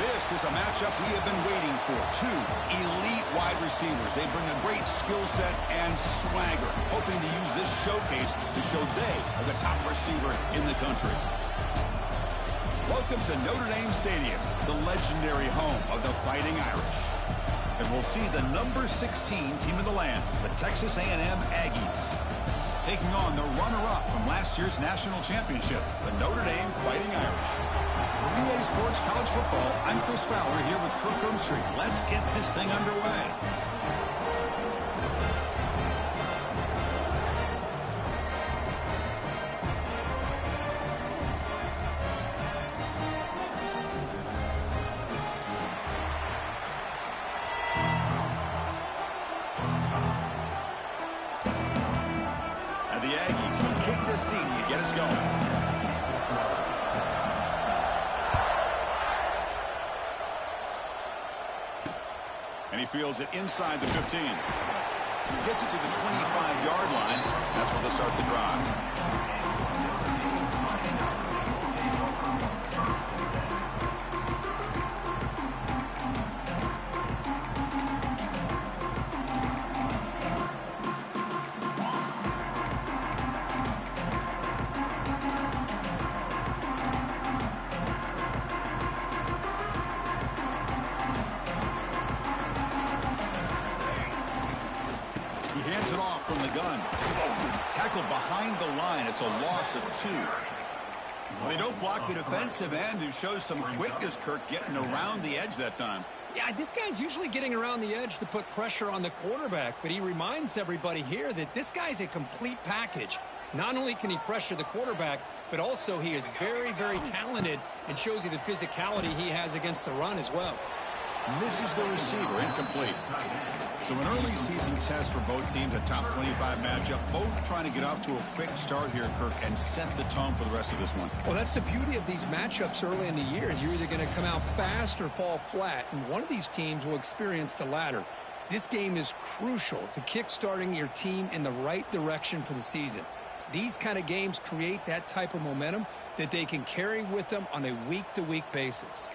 This is a matchup we have been waiting for. Two elite wide receivers. They bring a great skill set and swagger, hoping to use this showcase to show they are the top receiver in the country. Welcome to Notre Dame Stadium, the legendary home of the Fighting Irish. And we'll see the number 16 team in the land, the Texas A&M Aggies, taking on the runner-up from last year's national championship, the Notre Dame Fighting Irish. For EA Sports College Football, I'm Chris Fowler here with Kirk Herbstreit. Let's get this thing underway. And the Aggies will kick this team to get us going. And he fields it inside the 15. Gets it to the 25-yard line. That's where they'll start the drive. He hands it off from the gun. Tackled behind the line. It's a loss of 2. Well, they don't block the defensive end, who shows some quickness, Kirk, getting around the edge that time. Yeah, this guy's usually getting around the edge to put pressure on the quarterback, but he reminds everybody here that this guy's a complete package. Not only can he pressure the quarterback, but also he is very, very talented and shows you the physicality he has against the run as well. Misses the receiver, incomplete. So an early season test for both teams, a top 25 matchup. Both trying to get off to a quick start here, Kirk, and set the tone for the rest of this one. Well, that's the beauty of these matchups early in the year. You're either going to come out fast or fall flat, and one of these teams will experience the latter. This game is crucial to kick-starting your team in the right direction for the season. These kind of games create that type of momentum that they can carry with them on a week-to-week basis.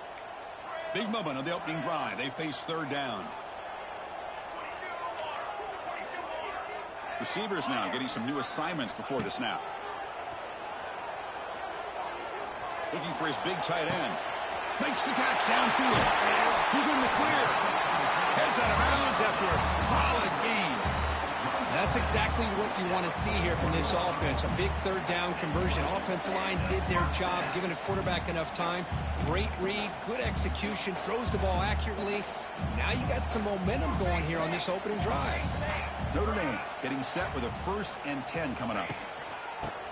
Big moment on the opening drive. They face third down. Receivers now getting some new assignments before the snap. Looking for his big tight end. Makes the catch downfield. He's in the clear. Heads out of bounds after a solid gain. That's exactly what you want to see here from this offense. A big third down conversion. Offensive line did their job, giving the quarterback enough time. Great read, good execution, throws the ball accurately. Now you got some momentum going here on this opening drive. Notre Dame getting set with a 1st and 10 coming up.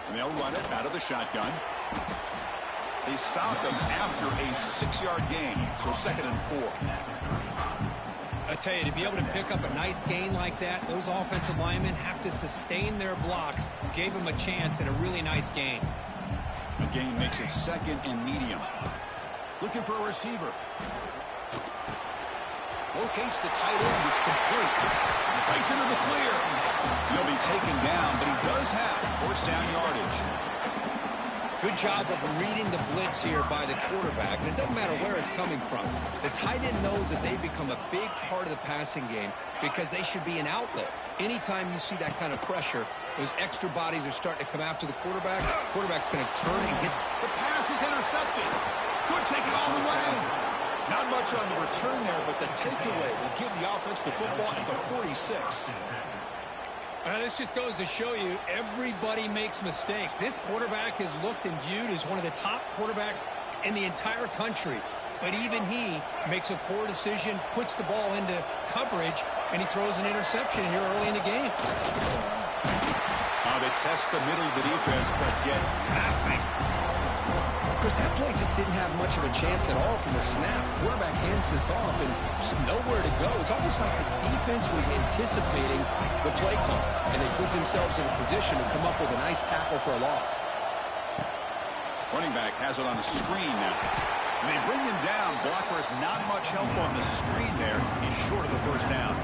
And they'll run it out of the shotgun. They stop them after a 6-yard gain, so 2nd and 4. I tell you, to be able to pick up a nice gain like that, those offensive linemen have to sustain their blocks. Gave them a chance and a really nice gain. The gain makes it 2nd and medium. Looking for a receiver. Locates the tight end. It's complete. Breaks into the clear. He'll be taken down, but he does have 1st down yardage. Good job of reading the blitz here by the quarterback. And it doesn't matter where it's coming from. The tight end knows that they've become a big part of the passing game because they should be an outlet. Anytime you see that kind of pressure, those extra bodies are starting to come after the quarterback. Quarterback's going to turn and get... The pass is intercepted. Could take it all the way. Not much on the return there, but the takeaway will give the offense the football at the 46. This just goes to show you everybody makes mistakes. This quarterback is looked and viewed as one of the top quarterbacks in the entire country. But even he makes a poor decision, puts the ball into coverage, and he throws an interception here early in the game. They test the middle of the defense, but get nothing. Chris, that play just didn't have much of a chance at all from the snap. Quarterback hands this off and just nowhere to go. It's almost like the defense was anticipating the play call, and they put themselves in a position to come up with a nice tackle for a loss. Running back has it on a screen now. And they bring him down. Blocker has not much help on the screen there. He's short of the 1st down.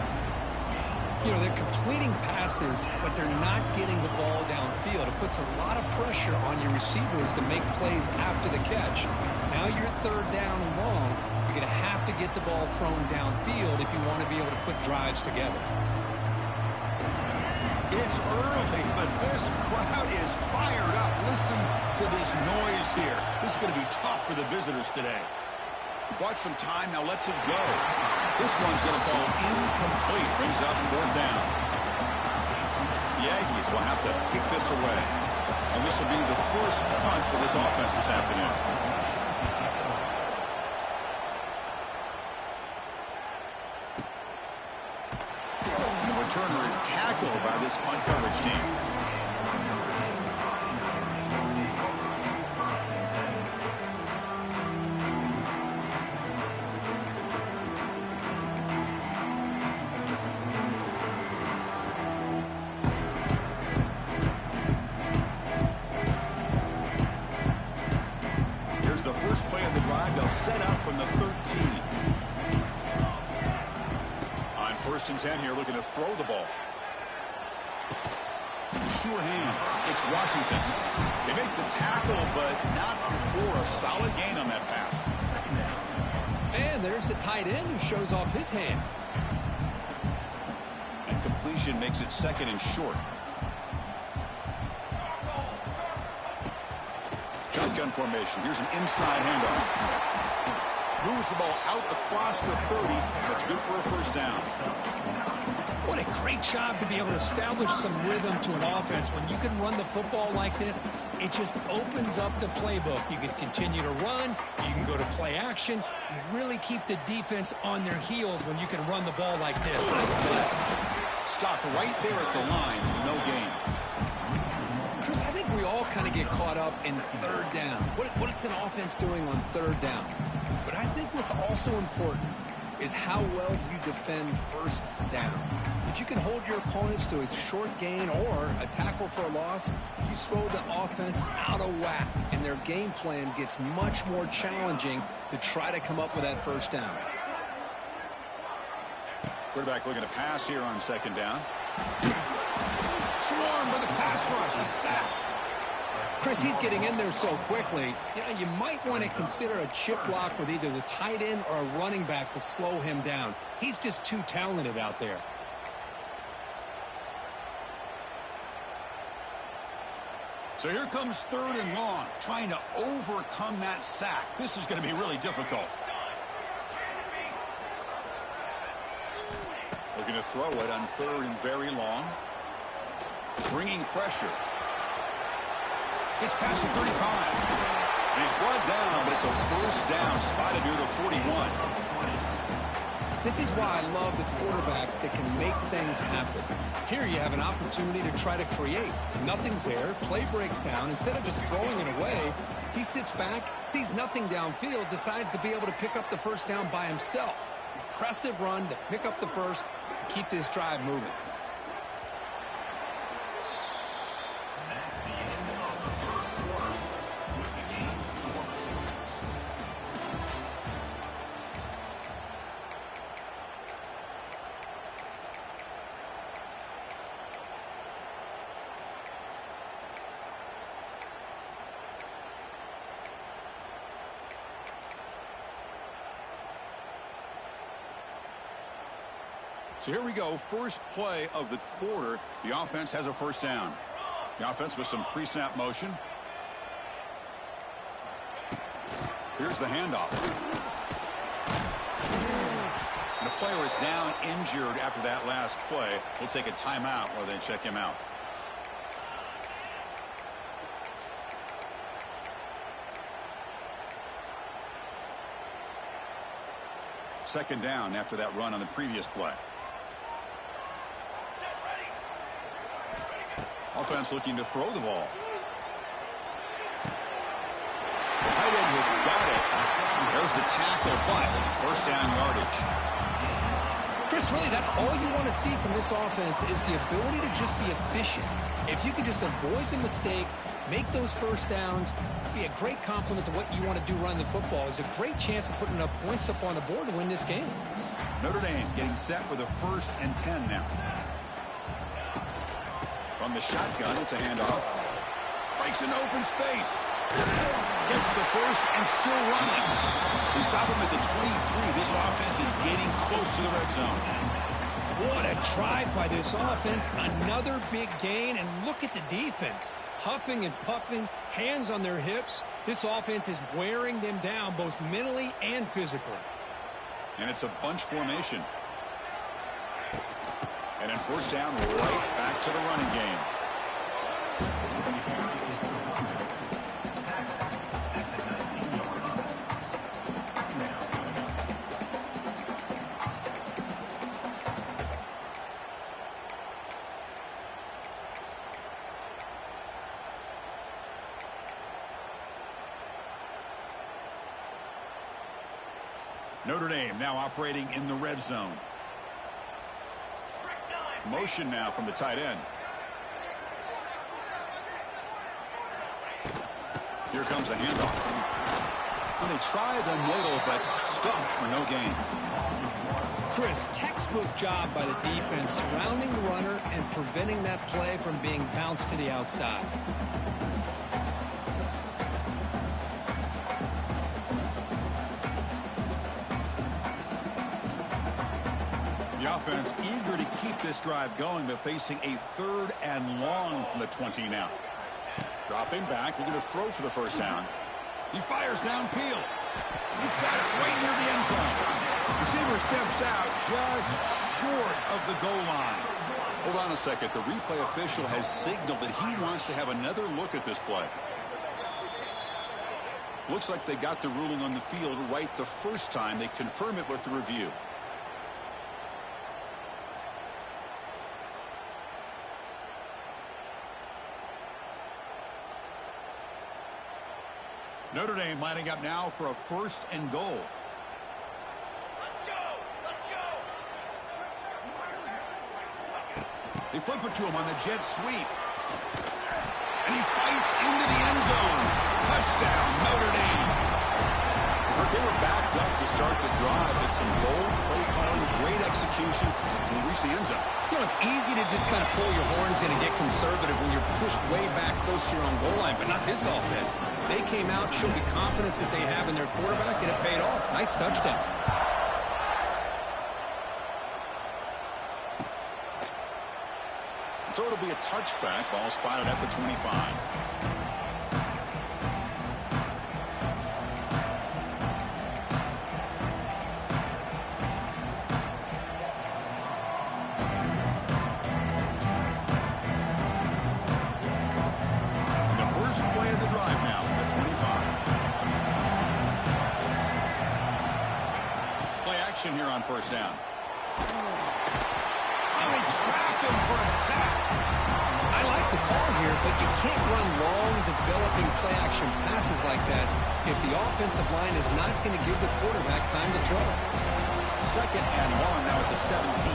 You know, they're completing passes, but they're not getting the ball downfield. It puts a lot of pressure on your receivers to make plays after the catch. Now you're 3rd down and long. You You're going to have to get the ball thrown downfield if you want to be able to put drives together. It's early, but this crowd is fired up. Listen to this noise here. This is going to be tough for the visitors today. Bought some time, now lets it go. This one's going to fall incomplete. Brings up 4th down. The Aggies will have to kick this away. And this will be the first punt for this offense this afternoon. The returner is tackled by this punt coverage team. Play of the drive, they'll set up from the 13. On 1st and 10 here, looking to throw the ball. Sure hands. It's Washington. They make the tackle, but not before a solid gain on that pass. And there's the tight end who shows off his hands. And completion makes it 2nd and short. Shotgun formation. Here's an inside handoff. Moves the ball out across the 30. That's good for a 1st down. What a great job to be able to establish some rhythm to an offense. When you can run the football like this, it just opens up the playbook. You can continue to run. You can go to play action. You really keep the defense on their heels when you can run the ball like this. Nice play. Stopped right there at the line. No gain. I think we all kind of get caught up in 3rd down. What's an offense doing on 3rd down? But I think what's also important is how well you defend 1st down. If you can hold your opponents to a short gain or a tackle for a loss, you throw the offense out of whack, and their game plan gets much more challenging to try to come up with that 1st down. Quarterback looking to pass here on 2nd down. Swarmed by the pass rush. He's sacked. Chris, he's getting in there so quickly. You might want to consider a chip block with either the tight end or a running back to slow him down. He's just too talented out there. So here comes 3rd and long, trying to overcome that sack. This is going to be really difficult. Looking to throw it on 3rd and very long. Bringing pressure. Gets past the 35. And he's brought down, but it's a 1st down, spotted near the 41. This is why I love the quarterbacks that can make things happen. Here you have an opportunity to try to create. Nothing's there. Play breaks down. Instead of just throwing it away, he sits back, sees nothing downfield, decides to be able to pick up the 1st down by himself. Impressive run to pick up the 1st, keep this drive moving. So here we go, first play of the quarter. The offense has a 1st down. The offense with some pre-snap motion. Here's the handoff. And the player is down injured after that last play. We'll take a timeout while they check him out. Second down after that run on the previous play. Offense looking to throw the ball. The tight end has got it. There's the tackle, but 1st down yardage. Chris, really, that's all you want to see from this offense is the ability to just be efficient. If you can just avoid the mistake, make those 1st downs, be a great compliment to what you want to do running the football. There's a great chance of putting enough points up on the board to win this game. Notre Dame getting set with a 1st and 10 now. From the shotgun, it's a handoff. breaks into open space. Gets the first and still running. We stop him at the 23. This offense is getting close to the red zone. What a drive by this offense. Another big gain, and look at the defense. Huffing and puffing, hands on their hips. This offense is wearing them down both mentally and physically. And it's a bunch formation. And then first down, right back to the running game. Notre Dame now operating in the red zone. Motion now from the tight end. Here comes a handoff. And they try the middle, but stuck for no gain. Chris, textbook job by the defense surrounding the runner and preventing that play from being bounced to the outside. The offense eager to keep this drive going, but facing a 3rd and long from the 20 now. Dropping back, they're going to throw for the first down. He fires downfield. He's got it right near the end zone. Receiver steps out just short of the goal line. Hold on a second. The replay official has signaled that he wants to have another look at this play. Looks like they got the ruling on the field right the first time. They confirm it with the review. Notre Dame lining up now for a 1st and goal. Let's go! Let's go! They flip it to him on the jet sweep. And he fights into the end zone. Touchdown, Notre Dame. They were backed up to start the drive. It's some bold play calling, great execution, and they reach the end zone. You know, it's easy to just kind of pull your horns in and get conservative when you're pushed way back close to your own goal line, but not this offense. They came out, showed the confidence that they have in their quarterback, and it paid off. Nice touchdown. So it'll be a touchback. Ball spotted at the 25. Here on first down. Oh, they trap him for a sack. I like the call here, but you can't run long, developing play-action passes like that if the offensive line is not going to give the quarterback time to throw. 2nd and long now at the 17.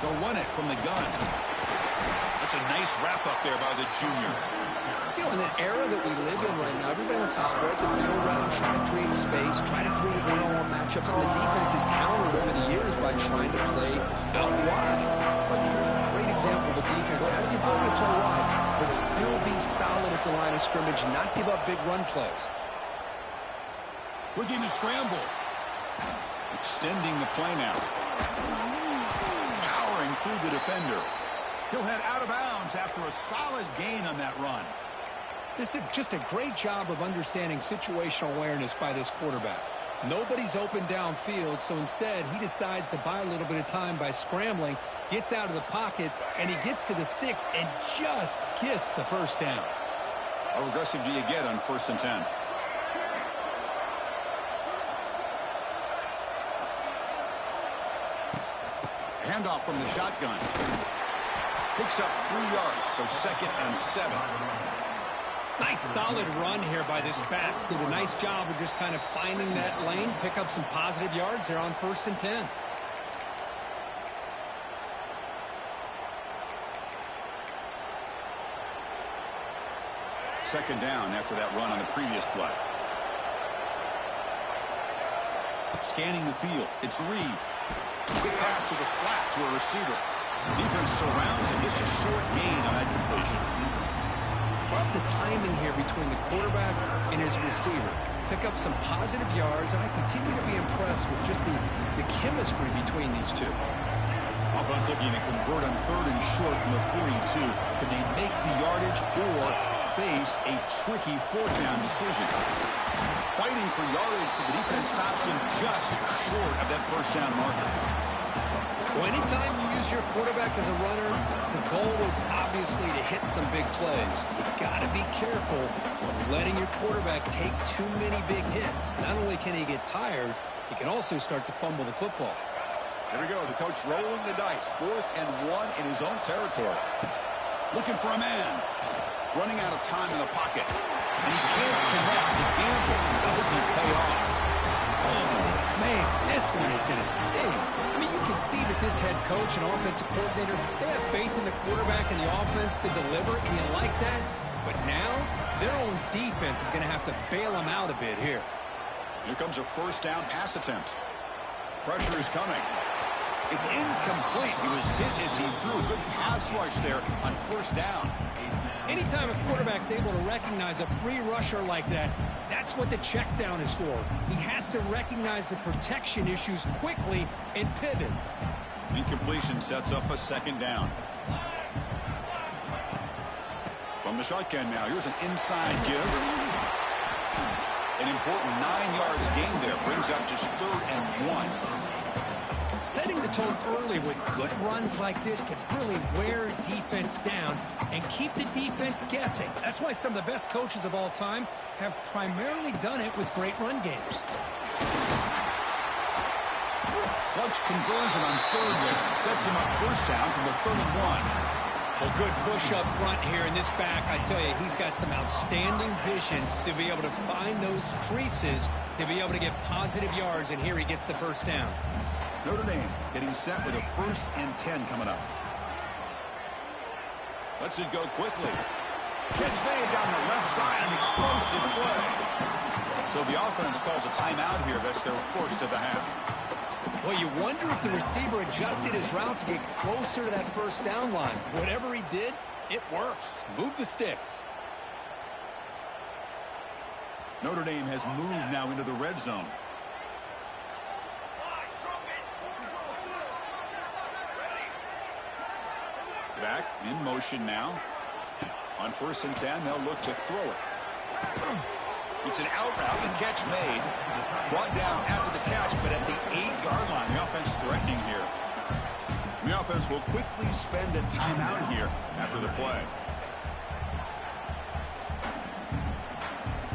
They'll run it from the gun. That's a nice wrap up there by the junior. You know, in the era that we live in right now, everybody wants to spread the field around, try to create space, try to create one-on-one matchups, and the defense is countered over the years by trying to play out wide. But here's a great example. The defense has the ability to play wide, but still be solid at the line of scrimmage, not give up big run plays. Looking to scramble. Extending the play now. Powering through the defender. He'll head out of bounds after a solid gain on that run. This is just a great job of understanding situational awareness by this quarterback. Nobody's open downfield, so instead he decides to buy a little bit of time by scrambling, gets out of the pocket, and he gets to the sticks and just gets the first down. How aggressive do you get on 1st and 10? Handoff from the shotgun. Picks up 3 yards, so 2nd and 7. Nice solid run here by this back. Did a nice job of just kind of finding that lane, pick up some positive yards there on 1st and 10. Second down after that run on the previous play. Scanning the field. It's Reed. Quick pass to the flat to a receiver. Defense surrounds him. Just a short gain on that completion. between the quarterback and his receiver. Pick up some positive yards, and I continue to be impressed with just the chemistry between these two. Offense looking to convert on 3rd and short from the 42. Can they make the yardage or face a tricky 4th down decision? Fighting for yardage, but the defense stops him just short of that 1st down marker. Well, anytime you use your quarterback as a runner, the goal is obviously to hit some big plays. You've got to be careful of letting your quarterback take too many big hits. Not only can he get tired, he can also start to fumble the football. Here we go, the coach rolling the dice. 4th and 1 in his own territory. Looking for a man. Running out of time in the pocket. And he can't connect. The gamble doesn't pay off. Oh, man, this one is going to sting. I mean, you can see that this head coach and offensive coordinator, they have faith in the quarterback and the offense to deliver, and you like that. But now, their own defense is going to have to bail them out a bit here. Here comes a 1st down pass attempt. Pressure is coming. It's incomplete. He was hit as he threw a good pass rush there on 1st down. Anytime a quarterback's able to recognize a free rusher like that, that's what the check down is for. He has to recognize the protection issues quickly and pivot. Incompletion sets up a 2nd down. From the shotgun now, here's an inside give. An important 9 yards gain there. Brings up just 3rd and 1. Setting the tone early with good runs like this can really wear defense down and keep the defense guessing. That's why some of the best coaches of all time have primarily done it with great run games. Clutch conversion on 3rd there. Sets him up 1st down from the 3rd and 1. Well, good push up front here in this back. I tell you, he's got some outstanding vision to be able to find those creases, to be able to get positive yards, and here he gets the 1st down. Notre Dame getting set with a 1st and 10 coming up. Lets it go quickly. Catch made down the left side, an explosive play. So the offense calls a timeout here. That's their 1st of the half. Well, you wonder if the receiver adjusted his route to get closer to that 1st down line. Whatever he did, it works. Move the sticks. Notre Dame has moved now into the red zone. Back in motion now. On 1st and 10, they'll look to throw it. It's an out route, and catch made. Brought down after the catch, but at the 8-yard line, the offense threatening here. The offense will quickly spend a timeout here after the play.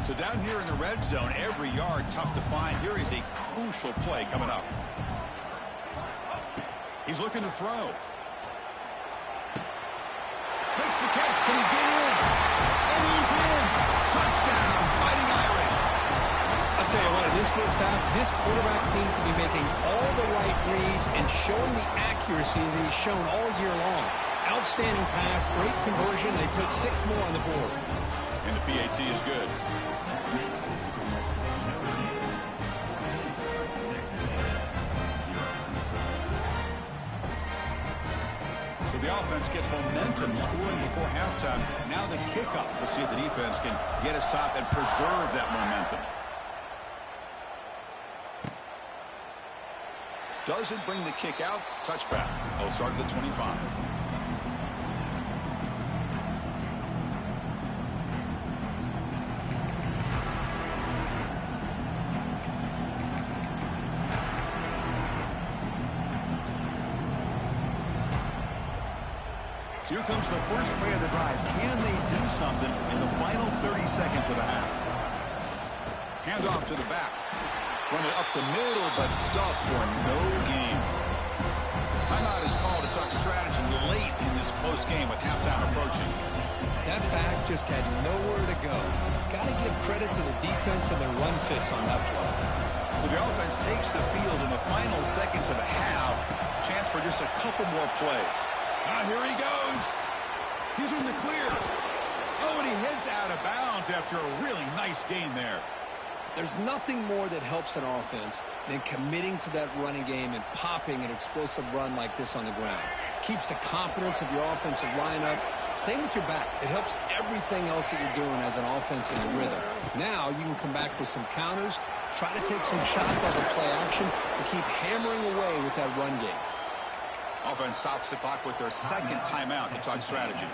So down here in the red zone, every yard tough to find. Here is a crucial play coming up. He's looking to throw. Makes the catch. Can he get in? And he's in. Touchdown, Fighting Irish. I'll tell you what, in this 1st half, this quarterback seems to be making all the right reads and showing the accuracy that he's shown all year long. Outstanding pass, great conversion. They put 6 more on the board. And the PAT is good. The offense gets momentum scoring before halftime. Now the kickoff. We'll see if the defense can get a stop and preserve that momentum. Doesn't bring the kick out. Touchback. They'll start at the 25. Here comes the first play of the drive. Can they do something in the final 30 seconds of the half? Handoff to the back. Run it up the middle, but stuffed for no gain. Timeout is called to talk strategy late in this close game with halftime approaching. That back just had nowhere to go. Got to give credit to the defense and their run fits on that play. So the offense takes the field in the final seconds of the half. Chance for just a couple more plays. Here he goes. He's in the clear. Oh, and he heads out of bounds after a really nice gain there. There's nothing more that helps an offense than committing to that running game and popping an explosive run like this on the ground. Keeps the confidence of your offensive lineup, Same with your back. It helps everything else that you're doing as an offense in a rhythm. Now you can come back with some counters, try to take some shots off of play action, and keep hammering away with that run game. Offense stops the clock with their second timeout to talk strategy.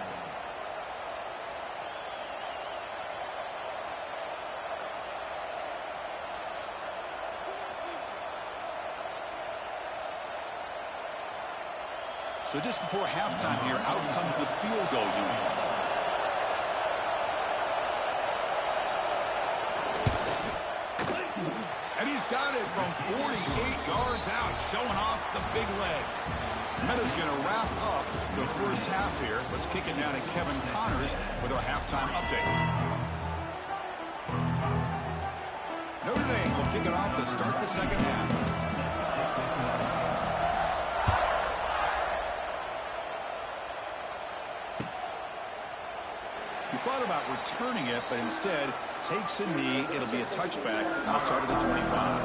So just before halftime here, out comes the field goal unit. And he's got it from 48 yards out, showing off the big leg. That is going to wrap up the first half here. Let's kick it down to Kevin Connors with our halftime update. Notre Dame will kick it off to start the second half. He thought about returning it, but instead takes a knee. It'll be a touchback on the start of the 25.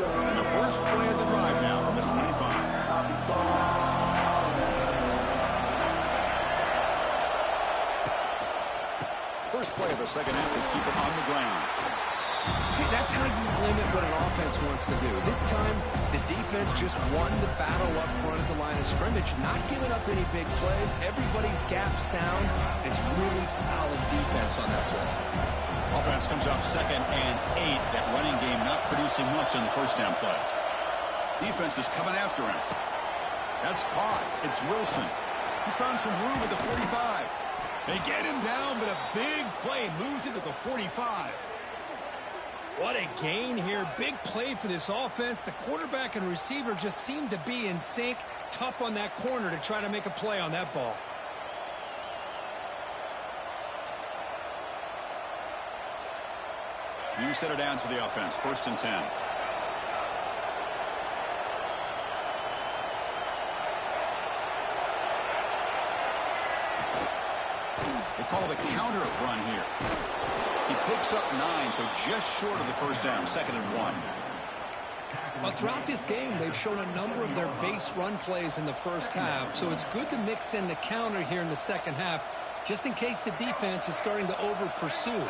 And the first play of the drive now from the 25. First play of the second half to keep it on the ground. See, that's how you limit what an offense wants to do. This time, the defense just won the battle up front at the line of scrimmage, not giving up any big plays. Everybody's gap sound. It's really solid defense on that play. Offense comes up 2nd and 8. That running game not producing much on the first down play. Defense is coming after him. That's caught. It's Wilson. He's found some room at the 45. They get him down, but a big play moves into the 45. What a gain here. Big play for this offense. The quarterback and receiver just seem to be in sync. Tough on that corner to try to make a play on that ball. New set of downs for the offense. 1st and 10. They call the counter run here. He picks up 9, so just short of the first down. 2nd and 1. Well, throughout this game, they've shown a number of their base run plays in the first half, so it's good to mix in the counter here in the second half, just in case the defense is starting to over-pursue.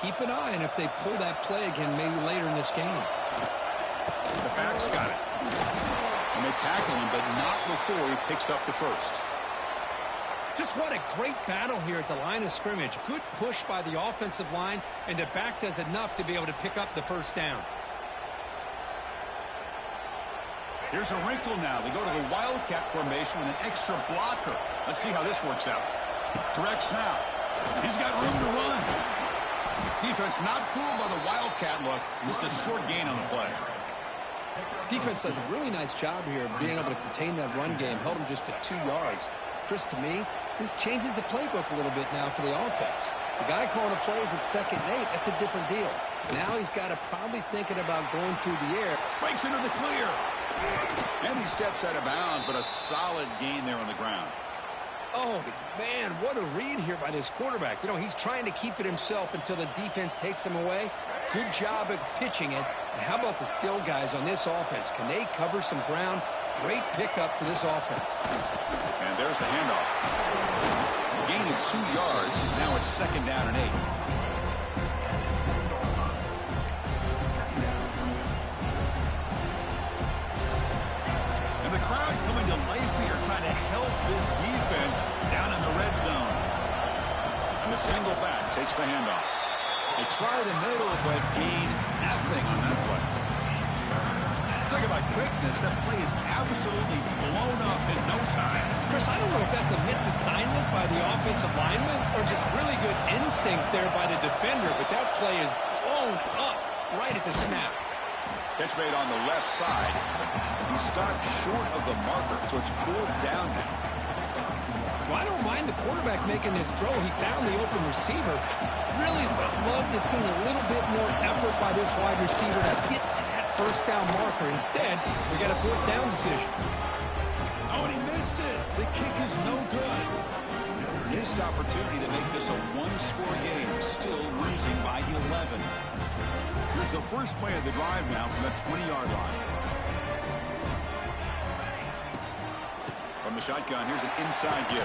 Keep an eye on if they pull that play again maybe later in this game. The back's got it. And they tackle him, but not before he picks up the first. Just what a great battle here at the line of scrimmage. Good push by the offensive line, and the back does enough to be able to pick up the first down. Here's a wrinkle now. They go to the Wildcat formation with an extra blocker. Let's see how this works out. Direct snap. He's got room to run. Defense not fooled by the Wildcat look. Just a short gain on the play. Defense does a really nice job here of being able to contain that run game. Held him just to 2 yards. Chris, to me, this changes the playbook a little bit now for the offense. The guy calling the plays at 2nd and 8, that's a different deal. Now he's got to probably thinking about going through the air. Breaks into the clear. And he steps out of bounds, but a solid gain there on the ground. Oh, man, what a read here by this quarterback. You know, he's trying to keep it himself until the defense takes him away. Good job at pitching it. And how about the skill guys on this offense? Can they cover some ground? Great pickup for this offense. And there's the handoff. Gain of 2 yards. Now it's 2nd down and 8. And the crowd coming to life here, trying to help this defense down in the red zone. And the single back takes the handoff. They try the middle, but gain nothing on that play. Talk about quickness. That play is absolutely blown up in no time. Chris, I don't know if that's a misassignment by the offensive lineman or just really good instincts there by the defender, but that play is blown up right at the snap. Catch made on the left side. He stopped short of the marker, so it's 4th down now. Well, I don't mind the quarterback making this throw. He found the open receiver. Really would love to see a little bit more effort by this wide receiver to get to that first down marker. Instead, we got a 4th down decision. Oh, and he missed it. The kick is no good. missed opportunity to make this a one-score game, still losing by 11. Here's the first play of the drive now from the 20-yard line. From the shotgun, here's an inside give.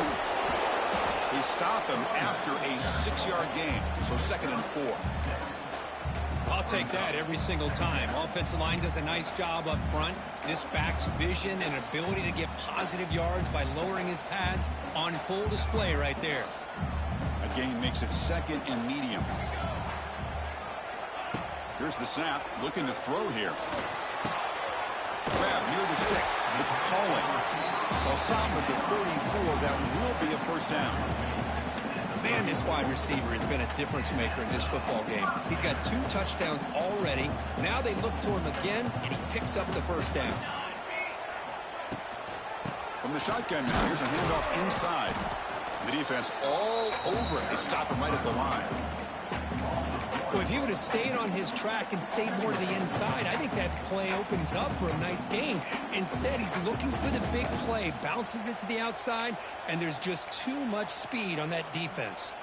They stop him after a 6-yard gain, so 2nd and 4. I'll take that every single time. Offensive line does a nice job up front. This back's vision and ability to get positive yards by lowering his pads on full display right there. A gain makes it 2nd and medium. Here's the snap. Looking to throw here. Grab near the sticks. It's Pauling. They'll stop at the 34. That will be a first down. Man, this wide receiver has been a difference maker in this football game. He's got 2 touchdowns already. Now they look to him again, and he picks up the first down. From the shotgun now, here's a handoff inside. The defense all over it. They stop him right at the line. Well, if he would have stayed on his track and stayed more to the inside, I think that play opens up for a nice gain. Instead, he's looking for the big play, bounces it to the outside, and there's just too much speed on that defense.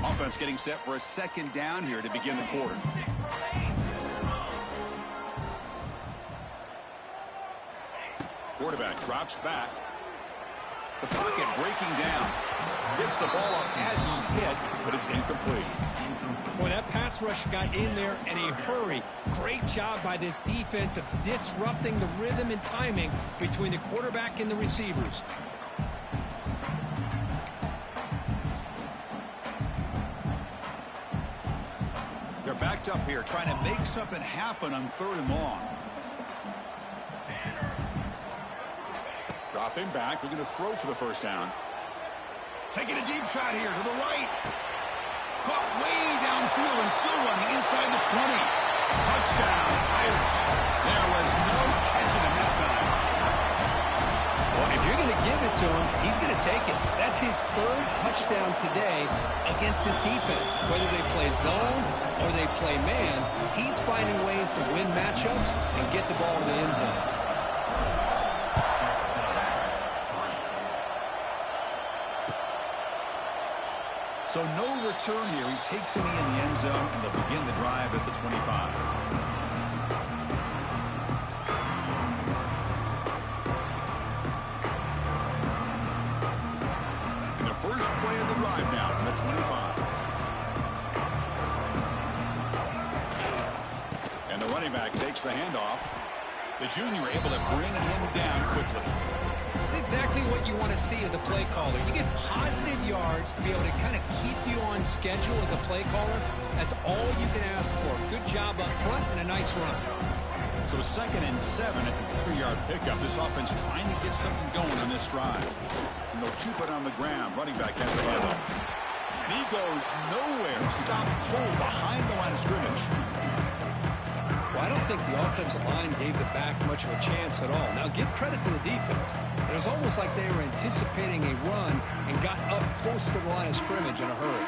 Offense getting set for a 2nd down here to begin the quarter. Quarterback drops back. The pocket breaking down. Gets the ball off as he's hit, but it's incomplete. Boy, that pass rush got in there in a hurry. Great job by this defense of disrupting the rhythm and timing between the quarterback and the receivers. They're backed up here, trying to make something happen on 3rd and long. Dropping back, looking to throw for the first down. Taking a deep shot here to the right. Caught way downfield and still running inside the 20. Touchdown, Irish. There was no catching him that time. Well, if you're going to give it to him, he's going to take it. That's his 3rd touchdown today against this defense. Whether they play zone or they play man, he's finding ways to win matchups and get the ball to the end zone. So no return here. He takes it in the end zone, and they'll begin the drive at the 25. And the first play of the drive now from the 25. And the running back takes the handoff. The junior able to bring him down quickly. That's exactly what you want to see as a play caller. You get positive yards to be able to kind of keep you on schedule as a play caller. That's all you can ask for. Good job up front and a nice run. So 2nd and 7 at the 3-yard pickup. This offense trying to get something going on this drive. And they'll keep it on the ground. Running back has the handoff. And he goes nowhere. Stopped cold behind the line of scrimmage. Well, I don't think the offensive line gave the back much of a chance at all. Now, give credit to the defense. It was almost like they were anticipating a run and got up close to the line of scrimmage in a hurry.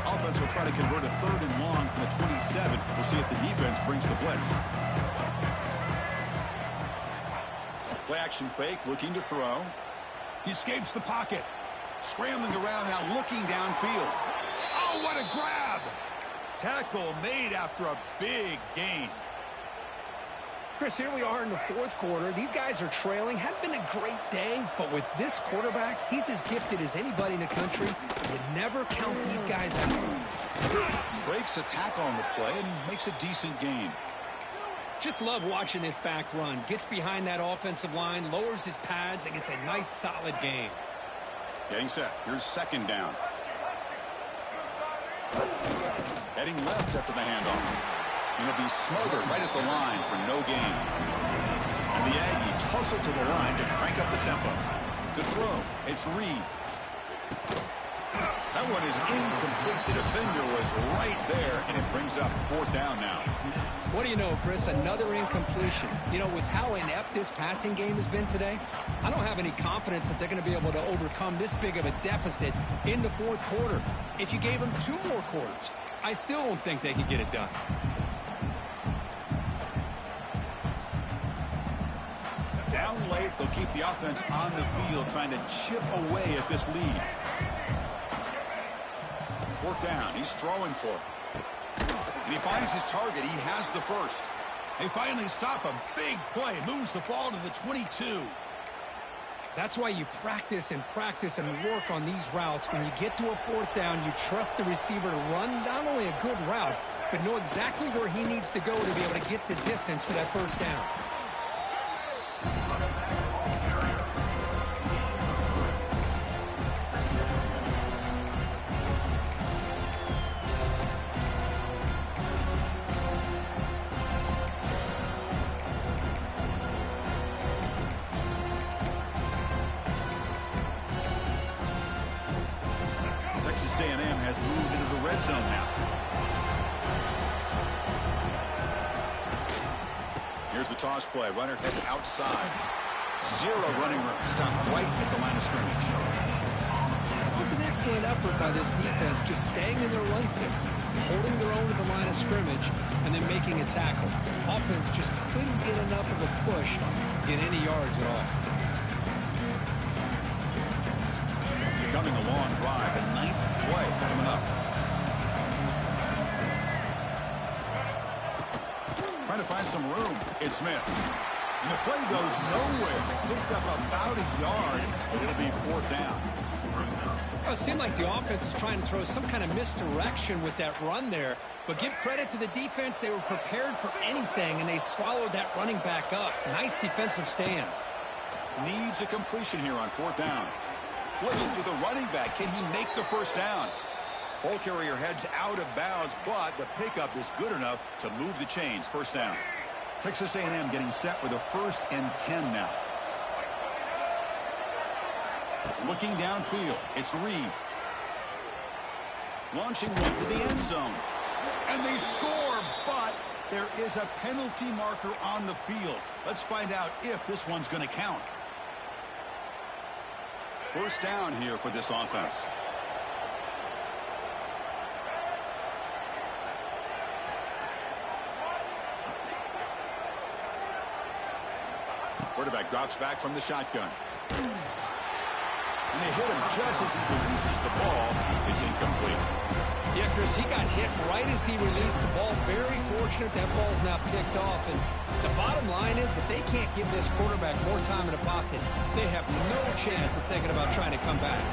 Offense will try to convert a 3rd and long from the 27. We'll see if the defense brings the blitz. Play action fake, looking to throw. He escapes the pocket. Scrambling around now, looking downfield. Oh, what a grab! Tackle made after a big gain. Chris, here we are in the 4th quarter. These guys are trailing. Hadn't been a great day, but with this quarterback, he's as gifted as anybody in the country. You never count these guys out. Breaks a tackle on the play and makes a decent gain. Just love watching this back run. Gets behind that offensive line, lowers his pads, and gets a nice, solid gain. Getting set. Here's 2nd down. Heading left after the handoff. And he'll be smothered right at the line for no gain. And the Aggies hustle to the line to crank up the tempo. To throw, it's Reed. That one is incomplete. The defender was right there, and it brings up 4th down now. What do you know, Chris? Another incompletion. You know, with how inept this passing game has been today, I don't have any confidence that they're going to be able to overcome this big of a deficit in the 4th quarter. If you gave them 2 more quarters, I still don't think they could get it done. Down late, they'll keep the offense on the field, trying to chip away at this lead. 4th down, he's throwing for it. And he finds his target. He has the first. They finally stop a big play. Moves the ball to the 22. That's why you practice and work on these routes. When you get to a 4th down, you trust the receiver to run not only a good route, but know exactly where he needs to go to be able to get the distance for that 1st down. Texas A&M has moved into the red zone now. Here's the toss play. Runner heads outside. 0 running room. Stop right at the line of scrimmage. It was an excellent effort by this defense, just staying in their run fix, holding their own at the line of scrimmage, and then making a tackle. Offense just couldn't get enough of a push to get any yards at all. Becoming a long drive. The 9th play coming up. Trying to find some room. It's Smith. And the play goes nowhere. Picked up about a yard, but it'll be 4th down. Well, it seemed like the offense was trying to throw some kind of misdirection with that run there. But give credit to the defense. They were prepared for anything, and they swallowed that running back up. Nice defensive stand. Needs a completion here on 4th down. Flips it to the running back. Can he make the 1st down? Ball carrier heads out of bounds, but the pickup is good enough to move the chains. 1st down. Texas A&M getting set with a 1st and 10 now. Looking downfield, it's Reed. Launching one to the end zone. And they score, but there is a penalty marker on the field. Let's find out if this one's going to count. 1st down here for this offense. Quarterback drops back from the shotgun. And they hit him just as he releases the ball. It's incomplete. Yeah, Chris, he got hit right as he released the ball. Very fortunate that ball's now picked off. And the bottom line is that they can't give this quarterback more time in the pocket. They have no chance of thinking about trying to come back.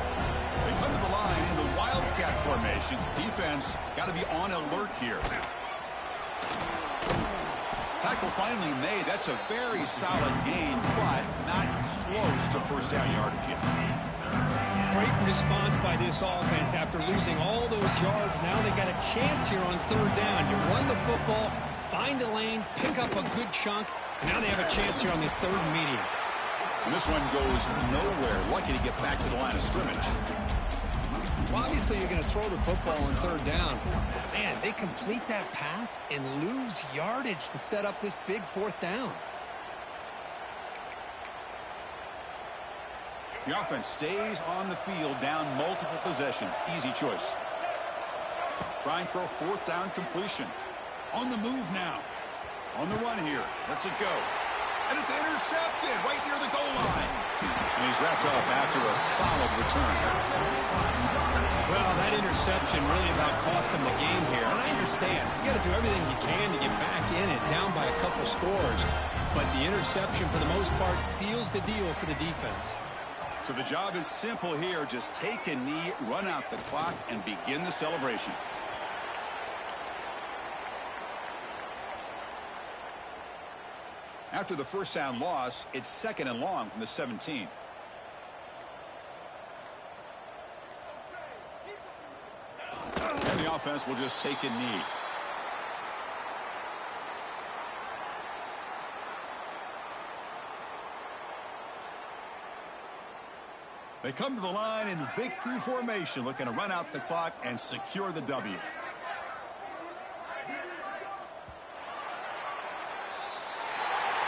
They come to the line in the Wildcat formation. Defense got to be on alert here. Tackle finally made. That's a very solid gain, but not close to 1st down yardage yet. Great response by this offense after losing all those yards. Now they got a chance here on 3rd down. You run the football, find a lane, pick up a good chunk, and now they have a chance here on this 3rd and medium. And this one goes nowhere. Lucky to get back to the line of scrimmage. Well, obviously you're going to throw the football on 3rd down. Man, they complete that pass and lose yardage to set up this big 4th down. The offense stays on the field, down multiple possessions. Easy choice. Trying for a 4th down completion. On the move now. On the run here. Lets it go. And it's intercepted right near the goal line. And he's wrapped up after a solid return. Well, that interception really about cost him the game here. And I understand. You got to do everything you can to get back in it, down by a couple scores. But the interception, for the most part, seals the deal for the defense. So the job is simple here. Just take a knee, run out the clock, and begin the celebration. After the 1st down loss, it's 2nd and long from the 17. And the offense will just take a knee. They come to the line in victory formation, looking to run out the clock and secure the W.